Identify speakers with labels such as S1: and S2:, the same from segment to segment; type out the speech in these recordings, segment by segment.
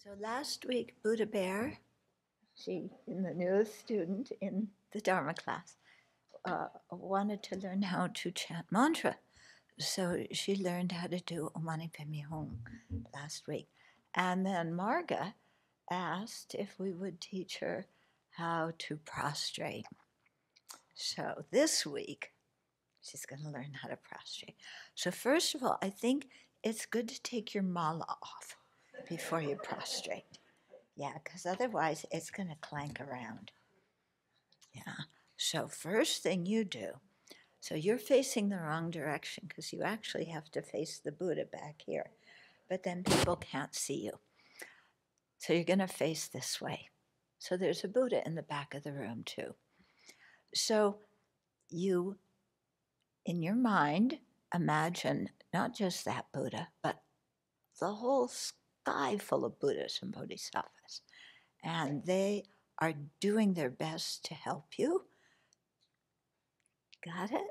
S1: So last week, Buddha Bear, she, in the newest student in the Dharma class, wanted to learn how to chant mantra. So she learned how to do Om Mani Padme Hum last week. And then Marga asked if we would teach her how to prostrate. So this week, she's going to learn how to prostrate. So first of all, I think it's good to take your mala off before you prostrate. Yeah, because otherwise it's going to clank around. Yeah. So first thing you do, so you're facing the wrong direction because you actually have to face the Buddha back here. But then people can't see you. So you're going to face this way. So there's a Buddha in the back of the room too. So you, in your mind, imagine not just that Buddha, but the whole sky full of Buddhas and Bodhisattvas. And they are doing their best to help you. Got it?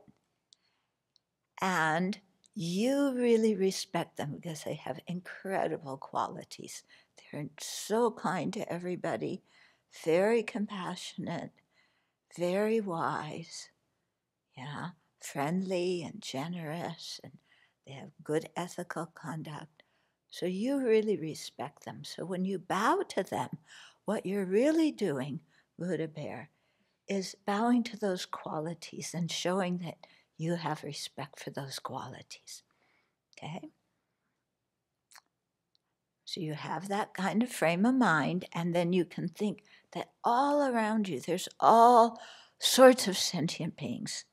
S1: And you really respect them because they have incredible qualities. They're so kind to everybody, very compassionate, very wise, yeah, friendly and generous, and they have good ethical conduct. So you really respect them. So when you bow to them, what you're really doing, Buddha Bear, is bowing to those qualities and showing that you have respect for those qualities. Okay? So you have that kind of frame of mind, and then you can think that all around you, there's all sorts of sentient beings.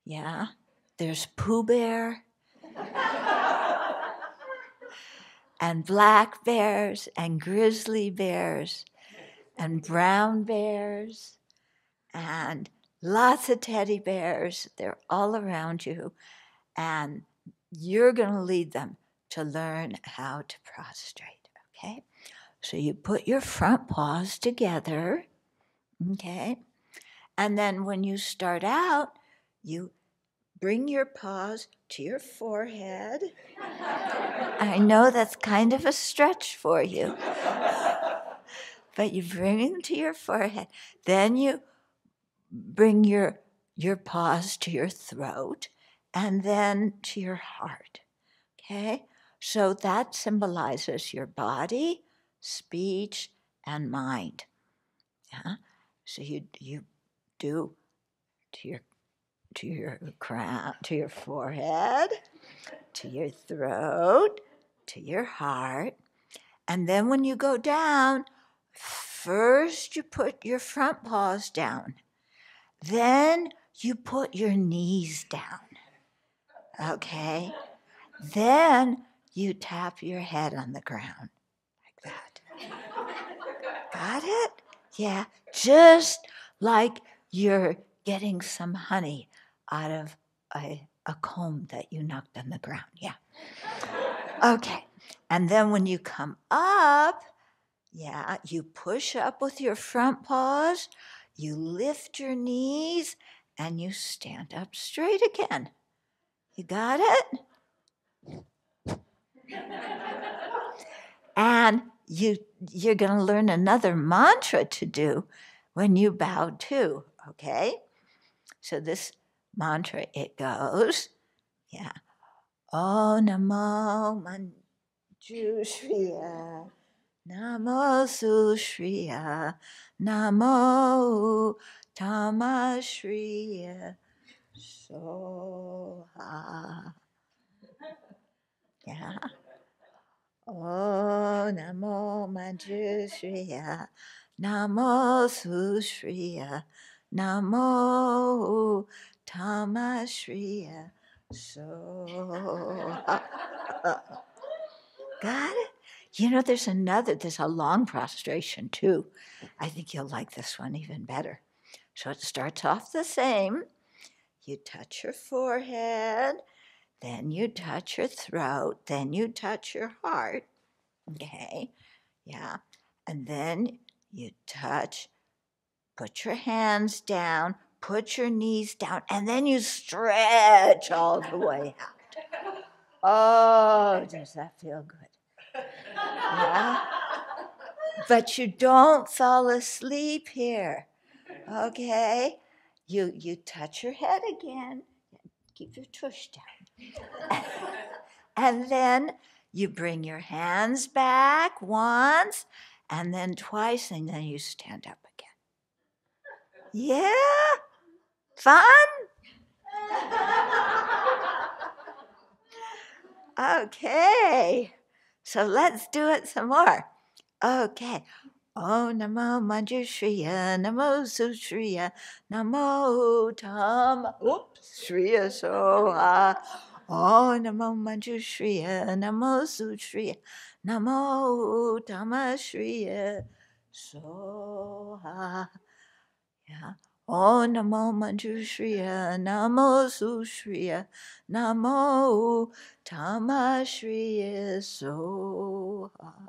S1: Yeah? There's Pooh Bear, and black bears, and grizzly bears, and brown bears, and lots of teddy bears. They're all around you, and you're going to lead them to learn how to prostrate, okay? So you put your front paws together, okay? And then when you start out, you bring your paws to your forehead. I know that's kind of a stretch for you, but you bring them to your forehead. Then you bring your paws to your throat and then to your heart, okay? So that symbolizes your body, speech, and mind. Yeah? So you do to your crown, to your forehead, to your throat, to your heart. And then when you go down, first you put your front paws down. Then you put your knees down. Okay? Then you tap your head on the ground like that. Got it? Yeah, just like you're getting some honey out of a comb that you knocked on the ground. Yeah. Okay. And then when you come up, yeah, you push up with your front paws, you lift your knees, and you stand up straight again. You got it? And you're going to learn another mantra to do when you bow too, okay? So this mantra, it goes, yeah. Oh Namo Manjushriya, Namo Sushriya, Namo Tamashriya, Soha. Yeah. Oh Namo Manjushriya, Namo Sushriya, Namo Tamashriya, Soha. Got it? You know, there's a long prostration too. I think you'll like this one even better. So it starts off the same. You touch your forehead, then you touch your throat, then you touch your heart. Okay, yeah. And then you touch, put your hands down, put your knees down, and then you stretch all the way out. Oh, does that feel good? Yeah? But you don't fall asleep here, okay? You touch your head again. Keep your tush down. And then you bring your hands back once, and then twice, and then you stand up again. Yeah? Fun? Okay. So let's do it some more. Okay. Oh, Namo Manjushriya, Namo Sushriya, Namo Tam, Shriya Soha. Oh, Namo Manjushriya, Namo Sushriya, Namo Tama Shriya Soha. Yeah. Oh, Namo Manjushriya, Namo Sushriya, Namo Tama Shriya Soha.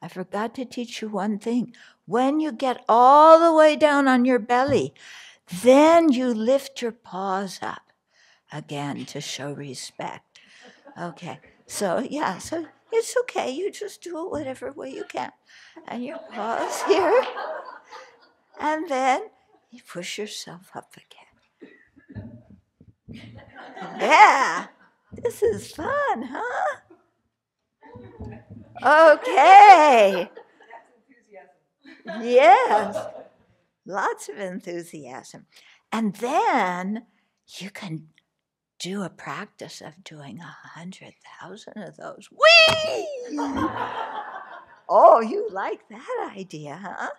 S1: I forgot to teach you one thing. When you get all the way down on your belly, then you lift your paws up again to show respect. Okay, so it's okay. You just do it whatever way you can. And your paws here. And then you push yourself up again. Yeah, this is fun, huh? Okay. Yes, lots of enthusiasm. And then you can do a practice of doing 100,000 of those. Whee! Oh, you like that idea, huh?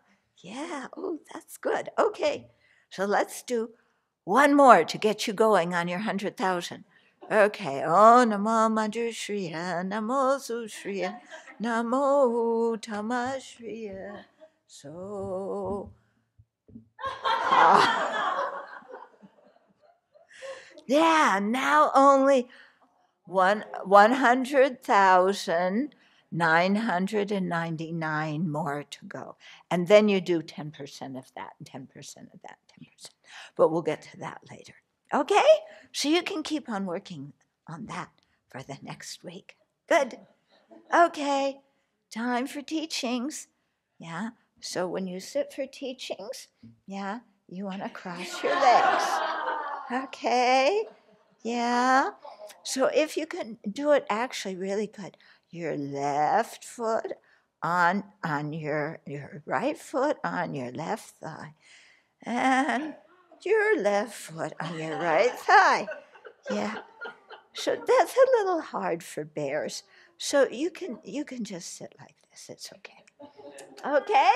S1: Yeah, oh, that's good. Okay, so let's do one more to get you going on your 100,000. Okay, oh, Namo Manjushriya, Namo Sushriya, Namo Tamashriya. So, yeah, now only 100,999 more to go. And then you do 10% of that, 10% of that, 10%. But we'll get to that later. Okay? So you can keep on working on that for the next week. Good. Okay. Time for teachings. Yeah. So when you sit for teachings, yeah, you want to cross your legs. Okay. Yeah. So if you can do it actually really good, your left foot on your right foot on your left thigh, and your left foot on your right thigh. Yeah. So that's a little hard for bears. So you can just sit like this. It's okay. Okay?